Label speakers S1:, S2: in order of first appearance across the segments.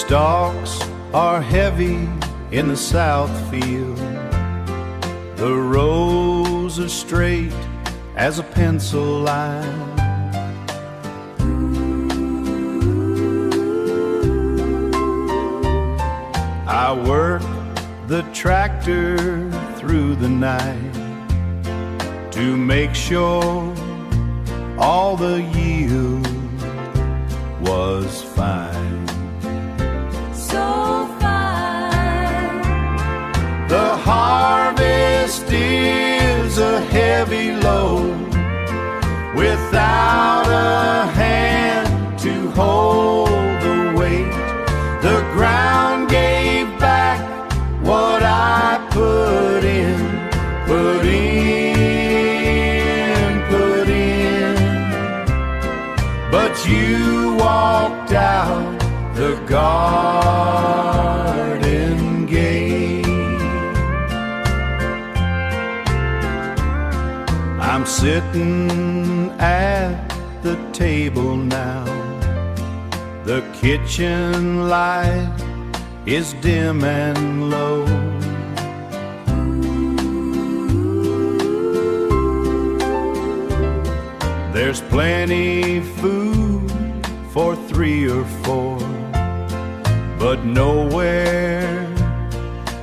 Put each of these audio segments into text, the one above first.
S1: stalks are heavy in the south field. The rows are straight as a pencil line. I work the tractor through the night to make sure all the yield was fine.
S2: So fine.
S1: The harvest is a heavy load without a hand to hold the weight. The ground gave back what I put in, put in, put in. But you walked out the garden gate. I'm sitting at the table now. The kitchen light is dim and low. There's plenty food for 3 or 4, but nowhere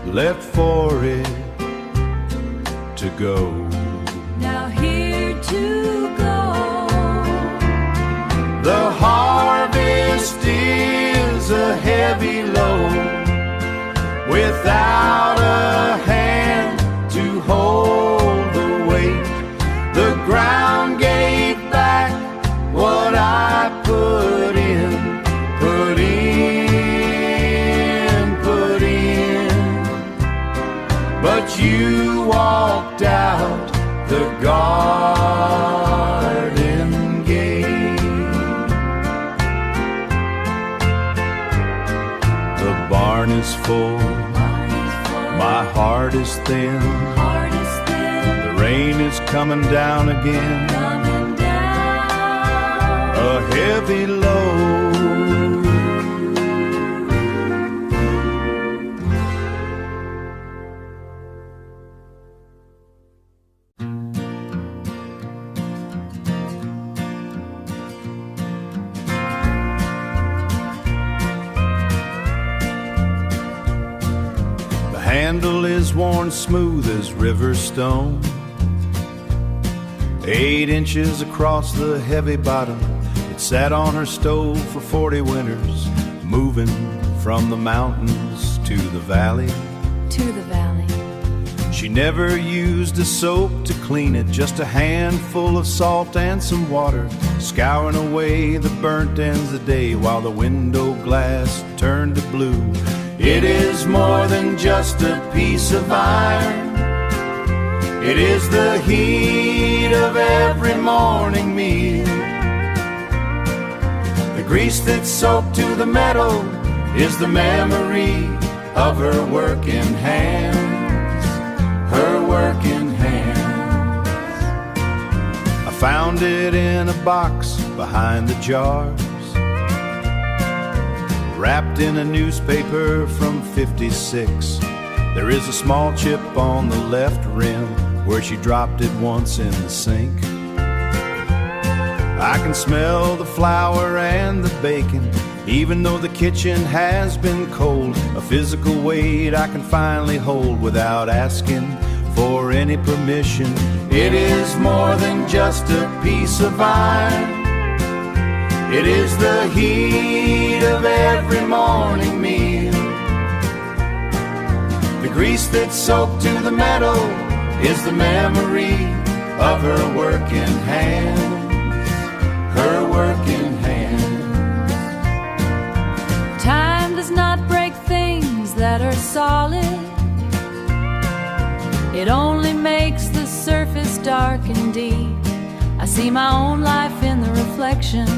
S1: left for it to go.
S2: Now here to go.
S1: The harvest is a heavy load without a hand to hold the weight. The ground gave back what I put in, put in, put in. But you walked out the garden gate. The barn is full, my heart is thin. The rain is coming down again, a heavy load. The handle is worn smooth as river stone, 8 inches across the heavy bottom. It sat on her stove for 40 winters, moving from the mountains to the valley.
S2: To the valley.
S1: She never used a soap to clean it, just a handful of salt and some water, scouring away the burnt ends of the day while the window glass turned to blue. It is more than just a piece of iron. It is the heat of every morning meal. The grease that's soaked to the metal is the memory of her working hands, her working hands. I found it in a box behind the jars, wrapped in a newspaper from '56. There is a small chip on the left rim where she dropped it once in the sink. I can smell the flour and the bacon, even though the kitchen has been cold. A physical weight I can finally hold without asking for any permission. It is more than just a piece of iron. It is the heat of every morning meal. The grease that's soaked to the metal is the memory of her working hands, her working hands.
S2: Time does not break things that are solid. It only makes the surface dark and deep. I see my own life in the reflection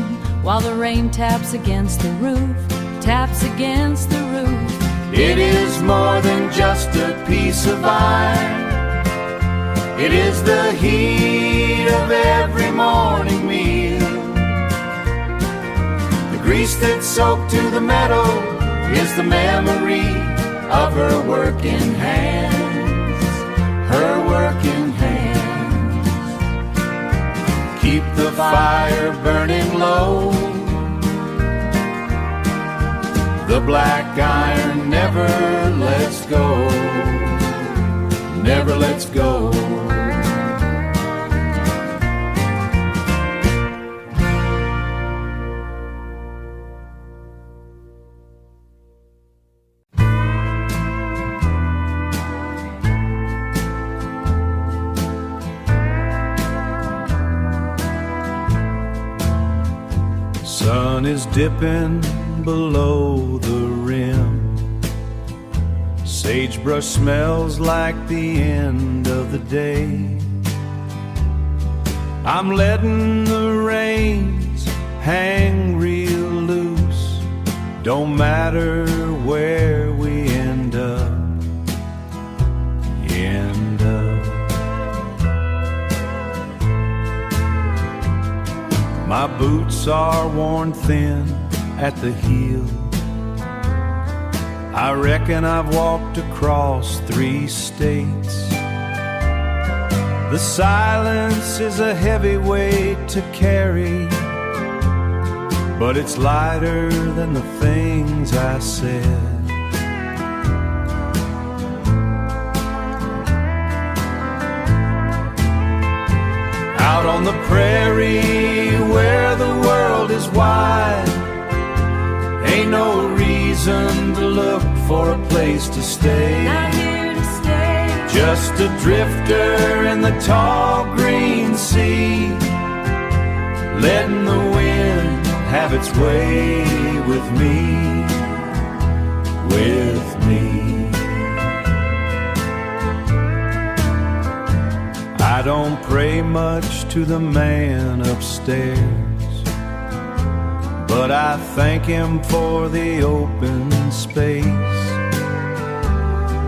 S2: while the rain taps against the roof, taps against the roof.
S1: It is more than just a piece of iron. It is the heat of every morning meal. The grease that's soaked to the metal is the memory of her working hands, her working hands. Keep the fire burning low, the black iron never lets go, never lets go. Sun is dipping below the rim. Sagebrush smells like the end of the day. I'm letting the reins hang real loose. Don't matter where we end up. My boots are worn thin at the heel. I reckon I've walked across 3 states. The silence is a heavy weight to carry, but it's lighter than the things I said. Out on the prairie where the world is wide, ain't no reason to look for a place to stay.
S2: Not here to stay.
S1: Just a drifter in the tall green sea, letting the wind have its way with me, with me. I don't pray much to the man upstairs, but I thank him for the open space.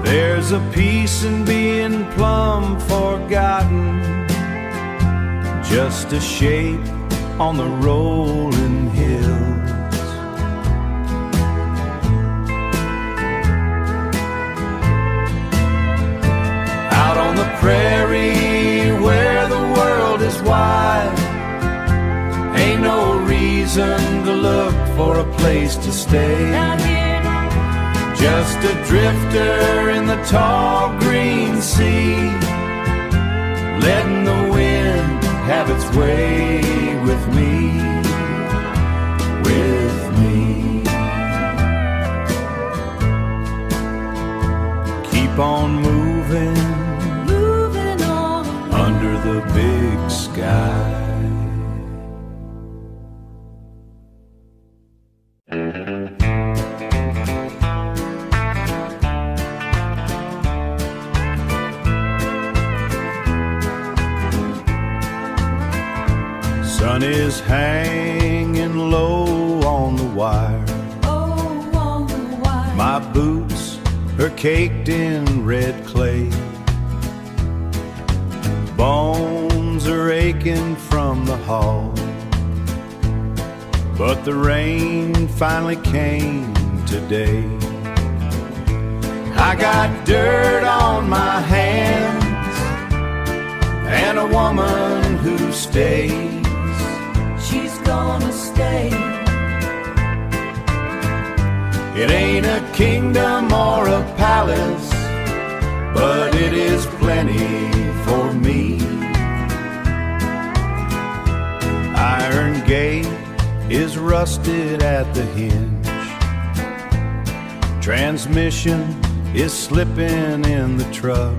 S1: There's a peace in being plumb forgotten, just a shape on the rolling hills. Out on the prairie where the world is wide, ain't no reason to look for a place to stay.
S2: Not here.
S1: Just a drifter in the tall green sea, letting the wind have its way with me, with me. Keep on moving,
S2: Moving on
S1: under the big sky. Sun is hanging low on the wire.
S2: Oh, on the wire.
S1: My boots are caked in red clay. Bones are aching from the haul, but the rain finally came today. I got dirt on my hands and a woman who stays.
S2: She's gonna stay.
S1: It ain't a kingdom or a palace, but it is plenty for me. Iron gate is rusted at the hinge. Transmission is slipping in the truck.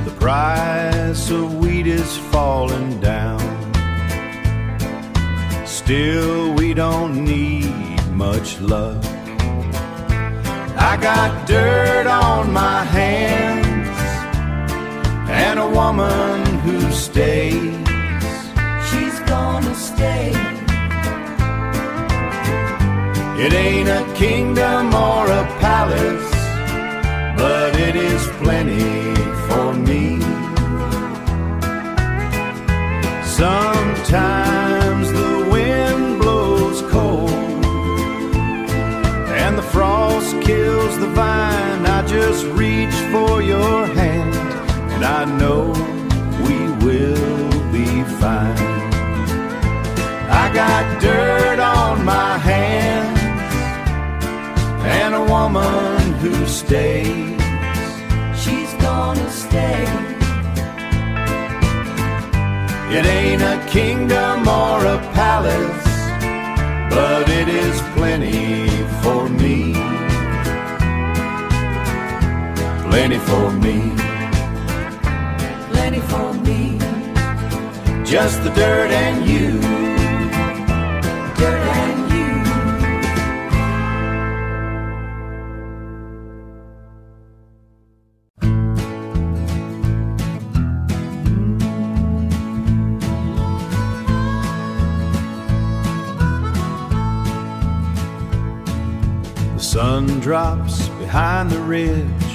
S1: The price of wheat is falling down. Still, we don't need much luck. I got dirt on my hands and a woman who stays.
S2: She's gonna stay.
S1: It ain't a kingdom or a palace, but it is plenty for me. Sometimes the wind blows cold stays.
S2: She's gonna stay.
S1: It ain't a kingdom or a palace, but it is plenty for me. Plenty for me.
S2: Plenty for me.
S1: Just the dirt and you.
S2: Dirt and you.
S1: The sun drops behind the ridge,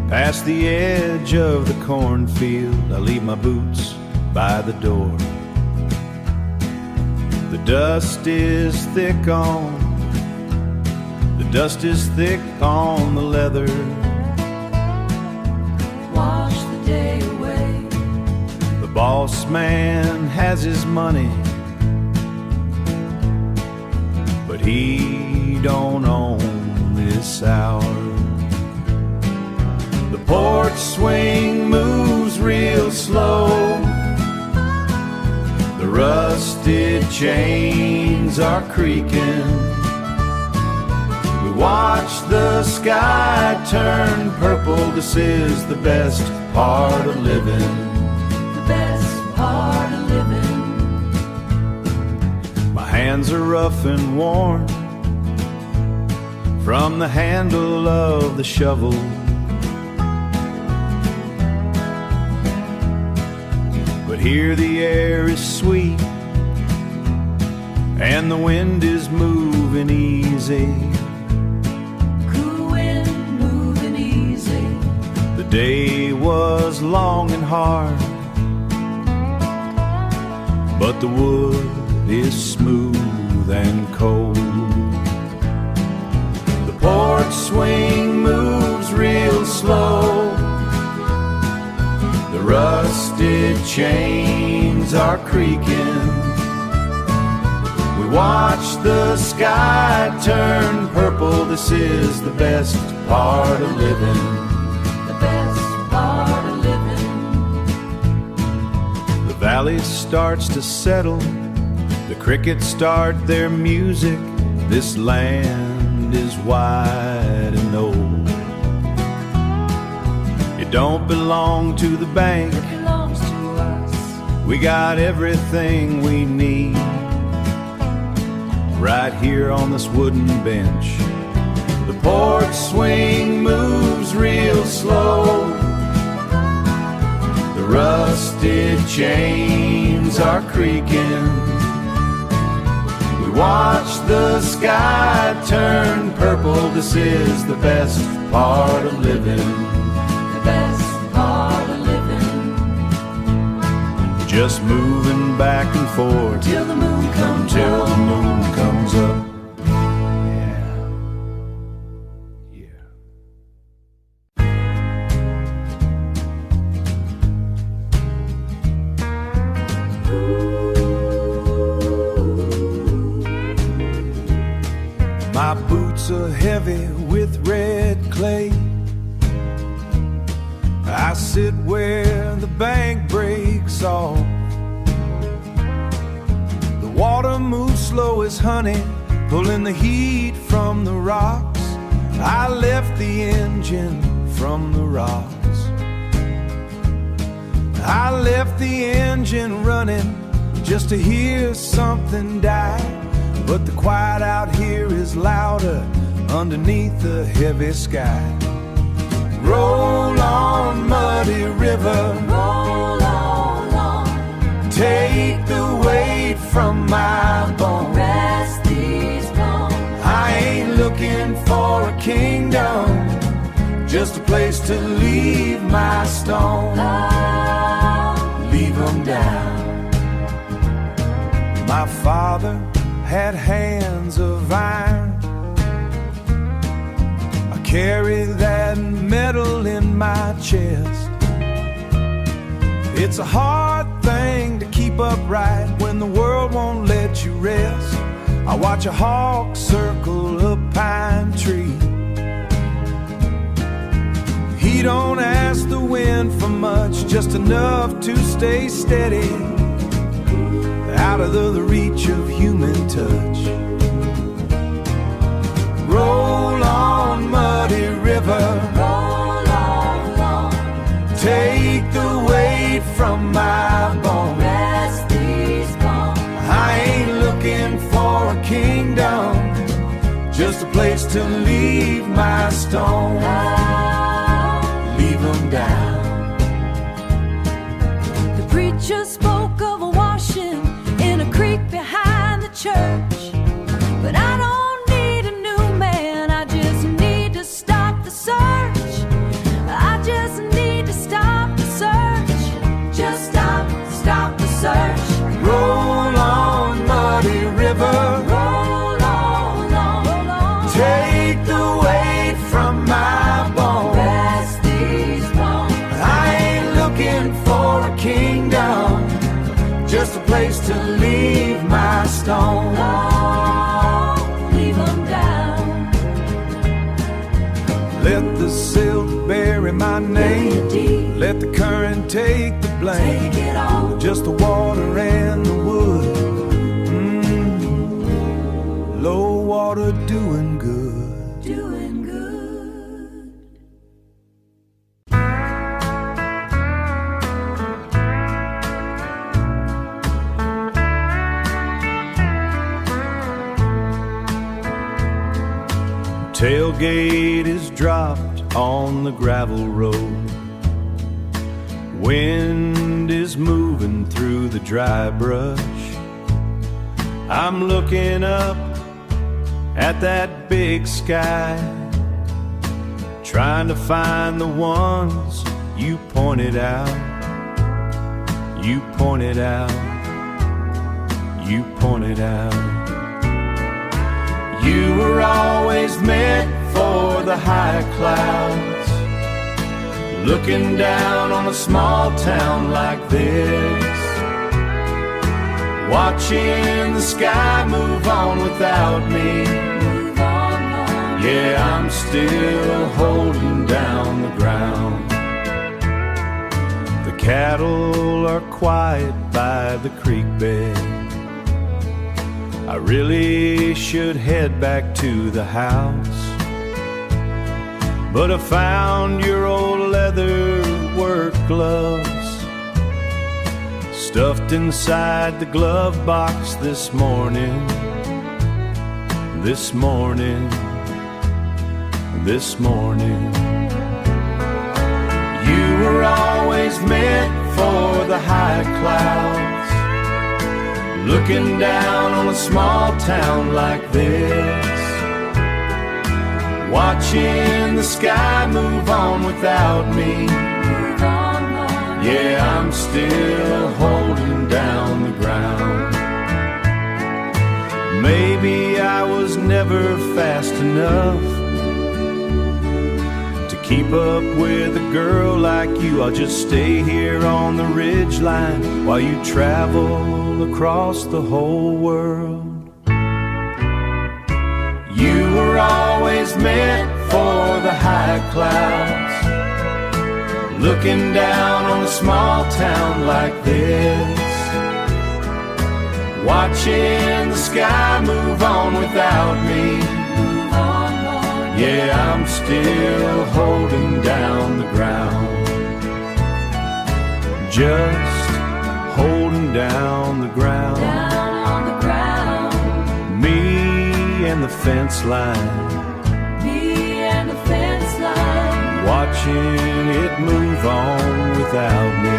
S1: past the edge of the cornfield. I leave my boots by the door. The dust is thick on the leather.
S2: Wash the day away.
S1: The boss man has his money, but he don't own this hour. The porch swing moves real slow. The rusted chains are creaking. We watch the sky turn purple. This is the best part of living.
S2: The best part of living.
S1: My hands are rough and worn from the handle of the shovel. But here the air is sweet and the wind is moving easy.
S2: Cool wind moving easy.
S1: The day was long and hard, but the wood is smooth and cold. The porch swing moves real slow. The rusted chains are creaking. We watch the sky turn purple. This is the best part of living.
S2: The best part of living.
S1: The valley starts to settle. The crickets start their music. This land is wide and old. It don't belong to the bank.
S2: It belongs to us.
S1: We got everything we need right here on this wooden bench. The porch swing moves real slow. The rusted chains are creaking. We watch the sky turn purple. This is the best part of living.
S2: The best part of living.
S1: Just moving back and forth
S2: Till the moon comes
S1: until
S2: up.
S1: the moon comes up. Yeah. Yeah. My boots are heavy with red clay. I sit where the bank breaks off. The water moves slow as honey, pulling the heat from the rocks. I left the engine from the rocks. I left the engine running just to hear something die. But the quiet out here is louder underneath the heavy sky. Roll on, muddy river,
S2: Roll on,
S1: take the weight from my bones.
S2: rest these bones.
S1: I ain't looking for a kingdom, just a place to leave my stone. Leave them down. My father had hands of iron. I carry that metal in my chest. It's a hard thing to keep upright when the world won't let you rest. I watch a hawk circle a pine tree. You don't ask the wind for much, just enough to stay steady, out of the reach of human touch. Roll on, muddy river,
S2: Roll on,
S1: take the weight from my bones.
S2: rest these bones.
S1: I ain't looking for a kingdom, just a place to leave my stones. Leave them down.
S2: The preacher spoke of a washing in a creek behind the church, but I don't need a new man, I just need to stop the search. I just need to stop the search. Just stop the search.
S1: Roll on, muddy river,
S2: Roll on,
S1: take the weight from my bones.
S2: rest these bones.
S1: I ain't looking for a kingdom, just a place to leave my stones.
S2: Oh, leave them down.
S1: Let the silt bury my name,
S2: Deep,
S1: let the current take the blame.
S2: take it all.
S1: Just the water and the wood, low water doing good.
S2: Doing good.
S1: Tailgate is dropped on the gravel road. Wind is moving through the dry brush. I'm looking up at that big sky, trying to find the ones you pointed out. You pointed out. You pointed out. You were always meant for the high clouds, looking down on a small town like this, watching the sky move on without me.
S2: Move on.
S1: Yeah, I'm still holding down the ground. The cattle are quiet by the creek bed. I really should head back to the house, but I found your old leather work gloves stuffed inside the glove box this morning. This morning. This morning. You were always meant for the high clouds, looking down on a small town like this, watching the sky move on without me.
S2: Move on.
S1: Yeah, I'm still holding down the ground. Maybe I was never fast enough to keep up with a girl like you. I'll just stay here on the ridgeline while you travel across the whole world. You were always meant for the high clouds, looking down on a small town like this, watching the sky move on without me.
S2: Move on.
S1: Yeah, I'm still holding down the ground, just holding down the ground.
S2: Down on the ground.
S1: Me and the fence line,
S2: Me and the fence line.
S1: watching it move on without me.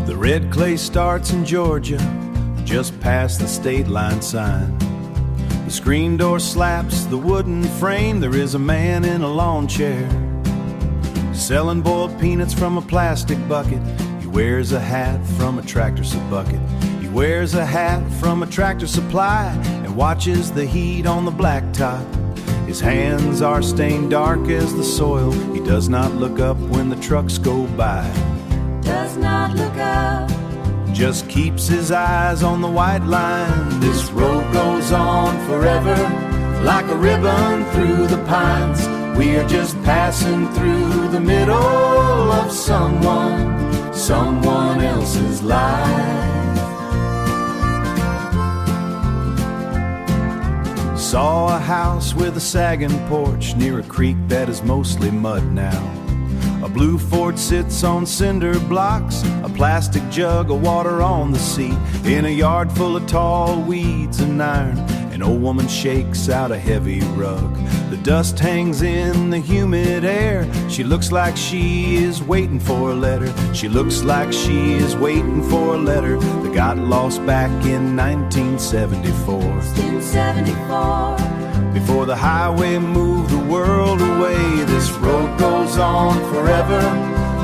S1: The red clay starts in Georgia, just past the state line sign. The screen door slaps the wooden frame. There is a man in a lawn chair, selling boiled peanuts from a plastic bucket. He wears a hat from a tractor bucket. He wears a hat from a Tractor Supply and watches the heat on the blacktop. His hands are stained dark as the soil. He does not look up when the trucks go by.
S2: Does not look up.
S1: Just keeps his eyes on the white line. This road goes on forever, like a ribbon through the pines. We are just passing through the middle of someone else's life. Saw a house with a sagging porch near a creek that is mostly mud now. A blue Ford sits on cinder blocks, a plastic jug of water on the seat. In a yard full of tall weeds and iron, an old woman shakes out a heavy rug. The dust hangs in the humid air. She looks like she is waiting for a letter. She looks like she is waiting for a letter that got lost back in 1974. Before the highway moved the world away, this road goes on forever,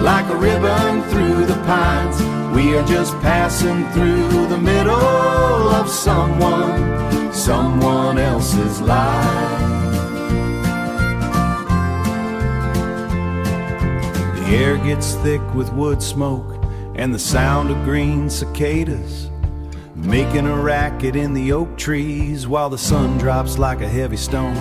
S1: like a ribbon through the pines. We are just passing through the middle of someone else's life. The air gets thick with wood smoke and the sound of green cicadas, making a racket in the oak trees while the sun drops like a heavy stone.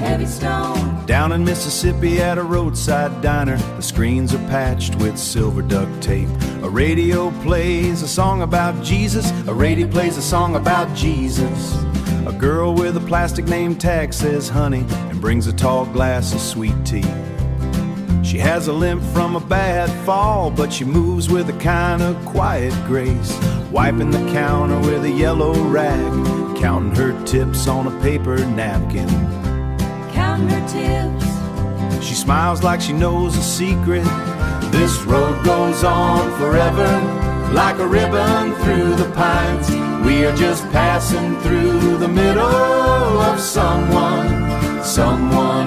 S1: Down in Mississippi at a roadside diner, the screens are patched with silver duct tape. A radio plays a song about Jesus. A radio plays a song about Jesus. A girl with a plastic name tag says honey and brings a tall glass of sweet tea. She has a limp from a bad fall, but she moves with a kind of quiet grace, wiping the counter with a yellow rag, counting her tips on a paper napkin.
S2: Counting her tips.
S1: She smiles like she knows a secret. This road goes on forever, like a ribbon through the pines. We are just passing through the middle of someone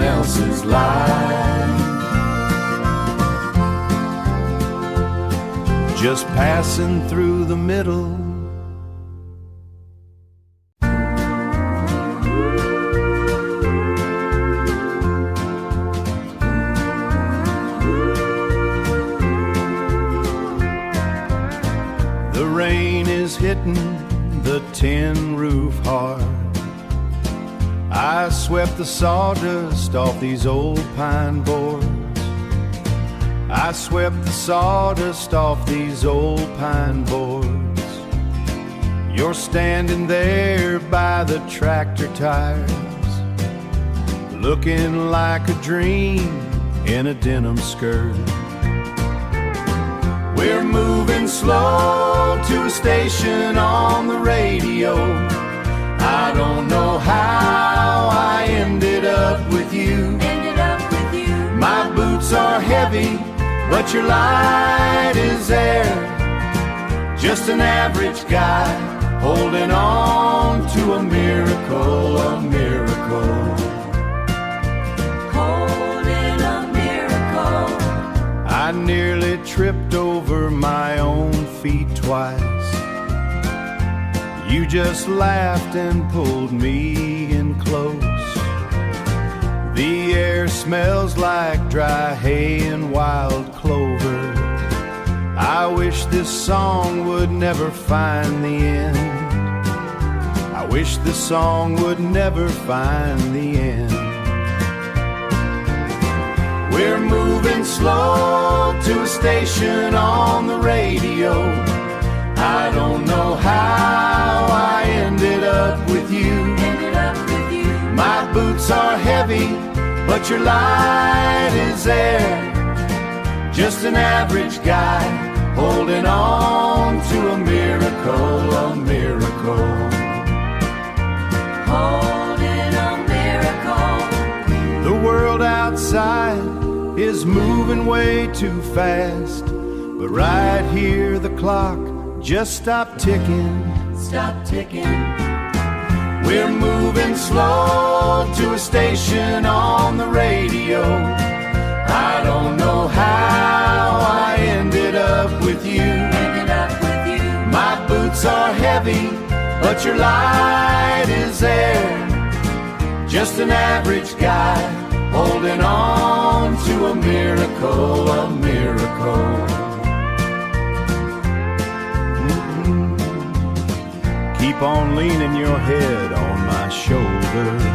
S1: else's life. Just passing through the middle. The rain is hitting the tin roof hard. I swept the sawdust off these old pine boards. I swept the sawdust off these old pine boards. You're standing there by the tractor tires, looking like a dream in a denim skirt. We're moving slow to a station on the radio. I don't know how I ended up with you. My boots are heavy, but your light is there. Just an average guy holding on to a miracle, a miracle.
S2: Holding a miracle.
S1: I nearly tripped over my own feet twice. You just laughed and pulled me in close. The air smells like dry hay and wild clover. I wish this song would never find the end. I wish this song would never find the end. We're moving slow to a station on the radio. I don't know how I ended up with you. My boots are heavy, but your light is there. Just an average guy holding on to a miracle, a miracle.
S2: Holding a miracle.
S1: The world outside is moving way too fast, but right here the clock just stopped ticking.
S2: Stop ticking.
S1: We're moving slow to a station on the radio. I don't know how I ended up with you. My boots are heavy, but your light is there. just an average guy, holding on to a miracle, a miracle. Keep on leaning your head on my shoulder.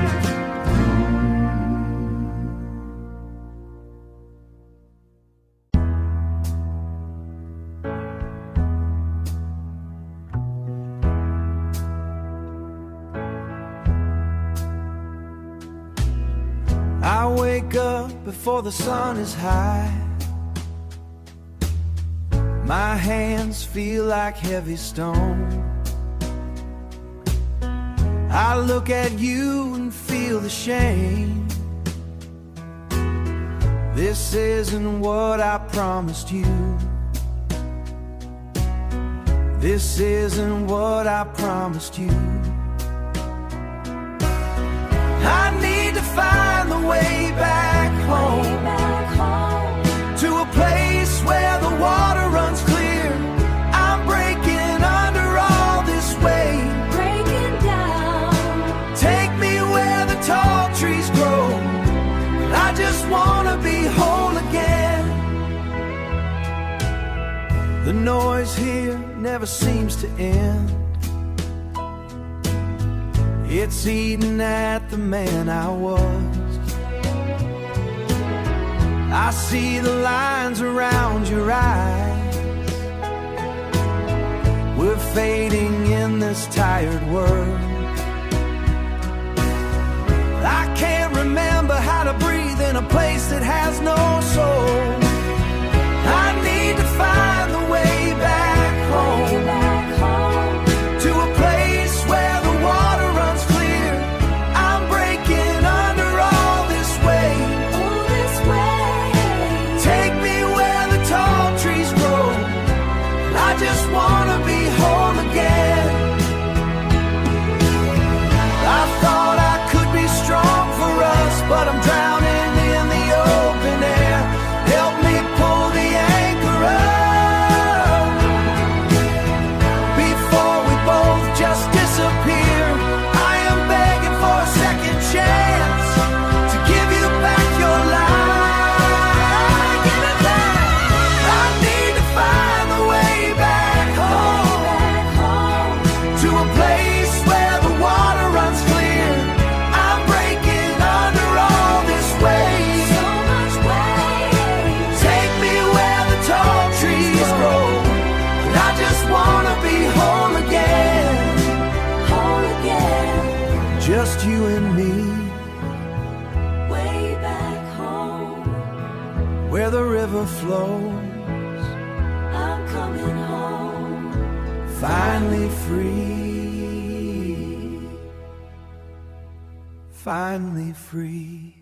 S1: I wake up before the sun is high. My hands feel like heavy stone. I look at you and feel the shame. This isn't what I promised you. This isn't what I promised you. I need to find the way back home, to a place where the water runs clear. I'm breaking under all this weight. Take me where the tall trees grow. I just wanna be whole again. The noise here never seems to end. It's eating at the man I was. I see the lines around your eyes. We're fading in this tired world. I can't remember how to breathe in a place that has no soul. I need to find the way back home, to a place where the water runs clear. I'm breaking under all this weight. Take me where the tall trees grow. I just wanna be whole again. I thought I could be strong for us, but I'm drowning in the open air. Help me pull the anchor up before we both just disappear. I am begging for a second chance to give you back your life. Give it back. I need to find the way back home, to a place where the water runs clear. I'm breaking under all this weight. So much weight. Take me where the tall trees grow. And I just wanna be whole again. Whole again. Just you and me,
S2: Way back home,
S1: where the river flows,
S2: I'm coming home.
S1: finally free, finally free.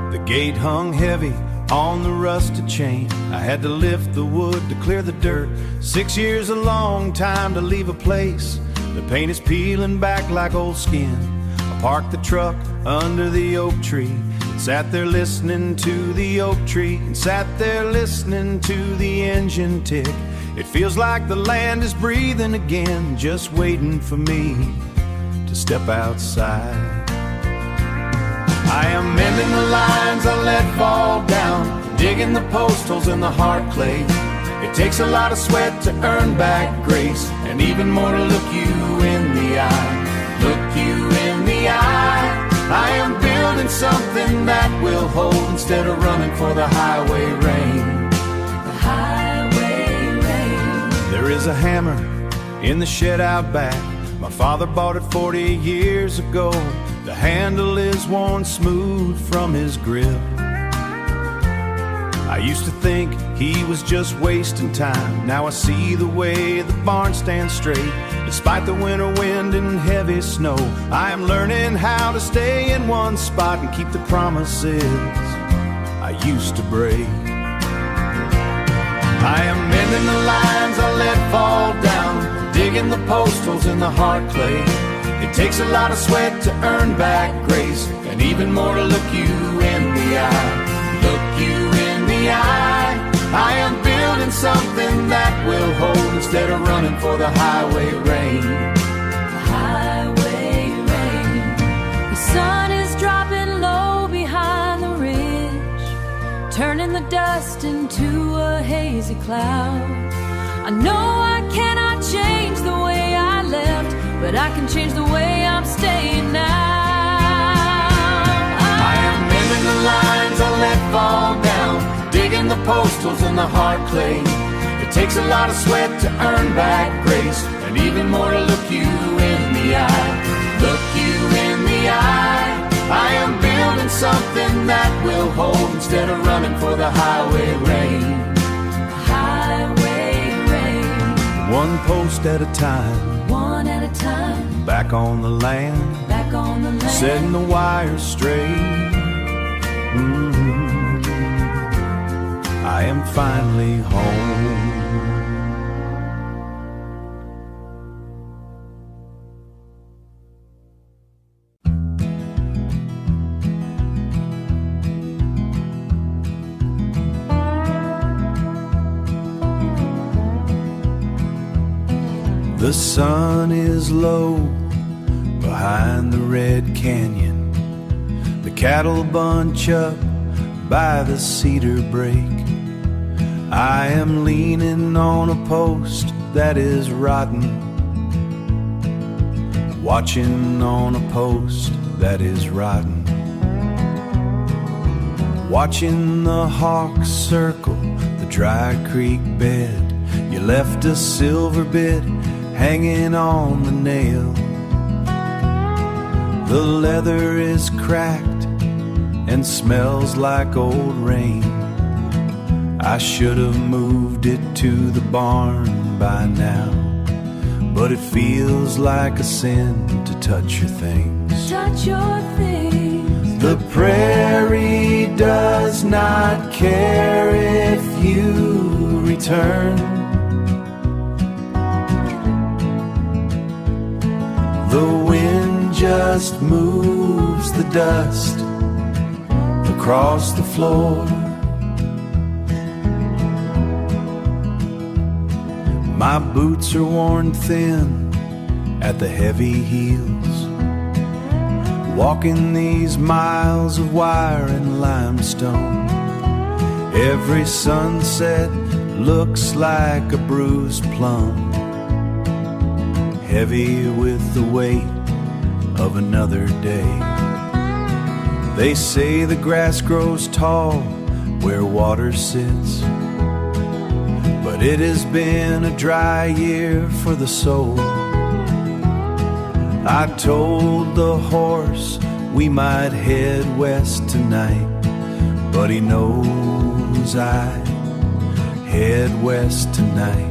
S1: The gate hung heavy on the rusted chain. I had to lift the wood to clear the dirt. 6 years, a long time to leave a place. The paint is peeling back like old skin. I parked the truck under the oak tree and sat there listening to the oak tree and sat there listening to the engine tick. It feels like the land is breathing again, just waiting for me to step outside. I am mending the lines I let fall down, digging the post holes in the hard clay. It takes a lot of sweat to earn back grace, and even more to look you in the eye. Look you in the eye. I am building something that will hold instead of running for the highway rain.
S2: The highway rain.
S1: There is a hammer in the shed out back. My father bought it 40 years ago. The handle is worn smooth from his grip. I used to think he was just wasting time. Now I see the way the barn stands straight. Despite the winter wind and heavy snow, I am learning how to stay in one spot and keep the promises I used to break. I am mending the lines I let fall down, digging the post holes in the hard clay. It takes a lot of sweat to earn back grace, and even more to look you in the eye. Look you in the the eye. I am building something that will hold instead of running for the highway rain.
S2: The highway rain. The sun is dropping low behind the ridge, turning the dust into a hazy cloud. I know I cannot change the way I left, but I can change the way I'm staying now.
S1: I am mending the lines I let fall down, digging the postals in the hard clay. It takes a lot of sweat to earn back grace, and even more to look you in the eye. Look you in the eye. I am building something that will hold instead of running for the highway rain.
S2: Highway rain.
S1: One post at a time,
S2: one at a time.
S1: Back on the land,
S2: back on the land.
S1: Setting the wires straight. I am finally home. The sun is low behind the Red Canyon. The cattle bunch up by the cedar break. I am leaning on a post that is rotten, watching on a post that is rotten, watching the hawks circle the dry creek bed. You left a silver bit hanging on the nail. The leather is cracked and smells like old rain. I should have moved it to the barn by now, but it feels like a sin to touch your things.
S2: Touch your things.
S1: The prairie does not care if you return. The wind just moves the dust across the floor. My boots are worn thin at the heavy heels, walking these miles of wire and limestone. Every sunset looks like a bruised plum, heavy with the weight of another day. They say the grass grows tall where water sits, but it has been a dry year for the soul. I told the horse we might head west tonight, but he knows I head west tonight.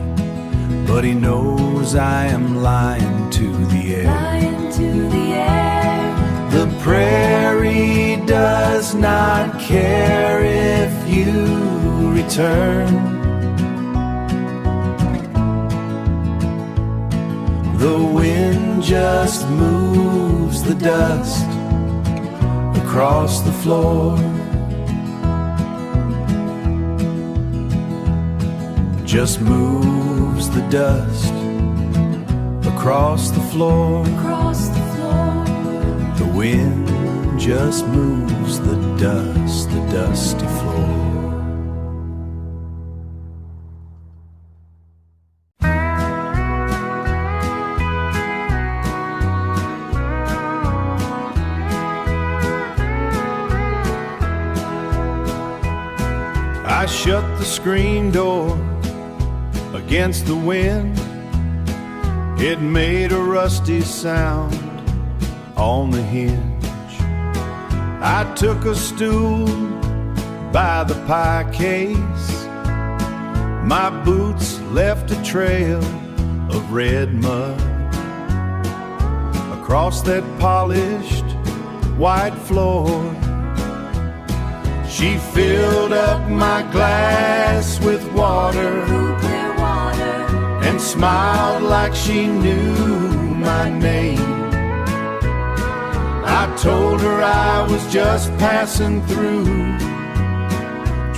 S1: But he knows I am lying to the air.
S2: Lying to the air.
S1: The prairie does not care if you return. The wind just moves the dust across the floor. Just moves the dust across the floor.
S2: Across the floor.
S1: The wind just moves the dust, the dusty floor. I shut the screen door against the wind. It made a rusty sound on the hinge. I took a stool by the pie case. My boots left a trail of red mud across that polished white floor. She filled up my glass with water,
S2: Clear water.
S1: and smiled like she knew my name. I told her I was just passing through,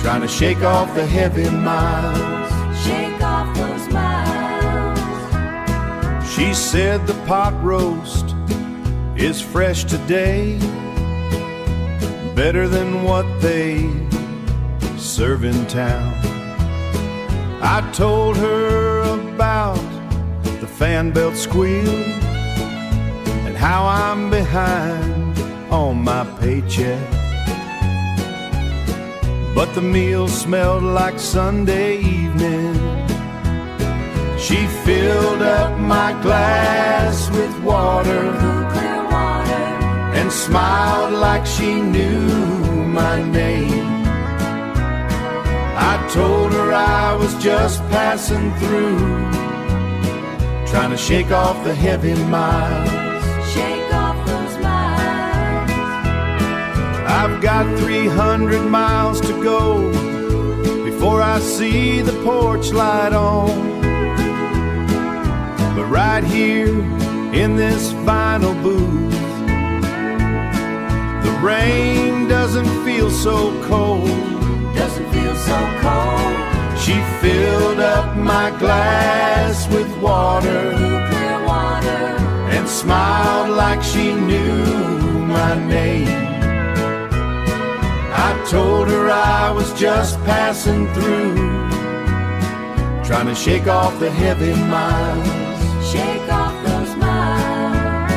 S1: trying to shake off the heavy miles.
S2: Shake off those miles.
S1: She said the pot roast is fresh today, better than what they serve in town. I told her about the fan belt squeal and how I'm behind on my paycheck. But the meal smelled like Sunday evening. She filled up my glass with water,
S2: Clear water.
S1: and smiled like she knew my name. I told her I was just passing through, trying to shake off the heavy miles.
S2: Shake off those miles.
S1: I've got 300 miles to go before I see the porch light on. But right here in this vinyl booth, the rain doesn't feel so cold.
S2: Doesn't feel so cold.
S1: She filled up my glass with water
S2: Clear water.
S1: and smiled like she knew my name. I told her I was just passing through, trying to shake off the heavy miles.
S2: Shake off those miles.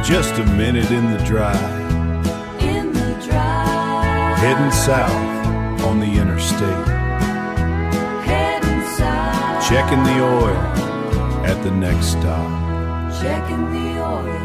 S1: Just a minute in the drive,
S2: In the drive.
S1: heading south on the interstate,
S2: Heading south.
S1: checking the oil at the next stop.
S2: Checking the oil.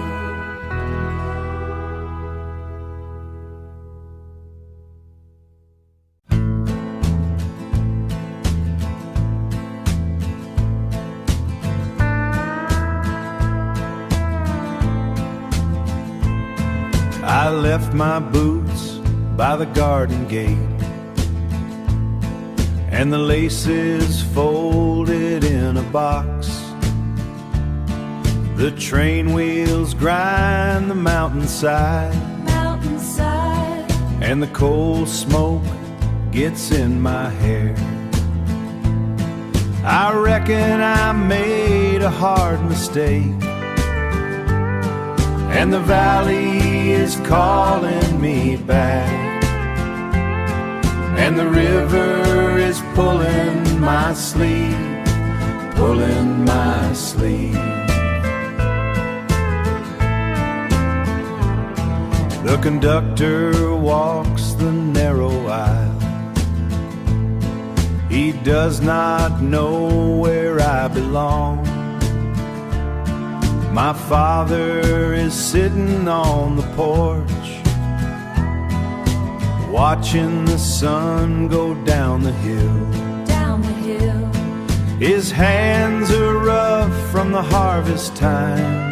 S1: I left my boots by the garden gate, and the laces folded in a box. The train wheels grind the mountainside,
S2: Mountainside.
S1: and the coal smoke gets in my hair. I reckon I made a hard mistake, and the valley is calling me back, and the river is pulling my sleeve, pulling my sleeve. The conductor walks the narrow aisle. He does not know where I belong. My father is sitting on the porch, watching the sun go down the hill.
S2: Down the hill.
S1: His hands are rough from the harvest time,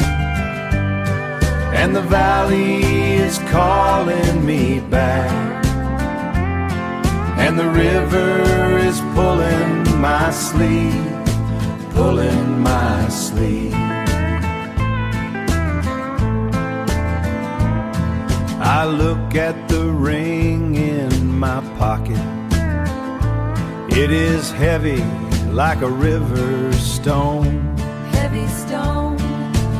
S1: and the valley is calling me back, and the river is pulling my sleeve, pulling my sleeve. I look at the ring in my pocket. It is heavy like a river stone.
S2: Heavy stone.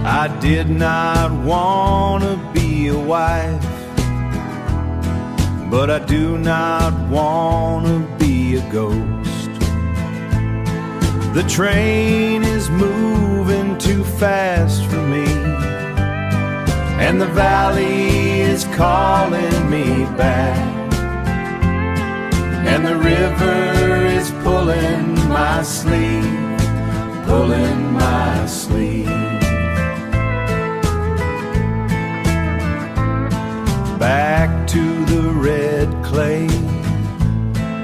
S1: I did not want to be a wife, but I do not want to be a ghost. The train is moving too fast for me, and the valley is calling me back, and the river is pulling my sleeve, pulling my sleeve. Back to the red clay,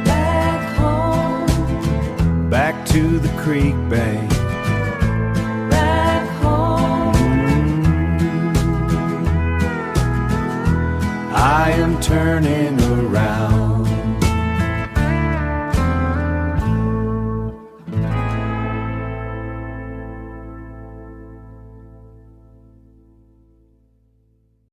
S2: Back home.
S1: back to the creek bank,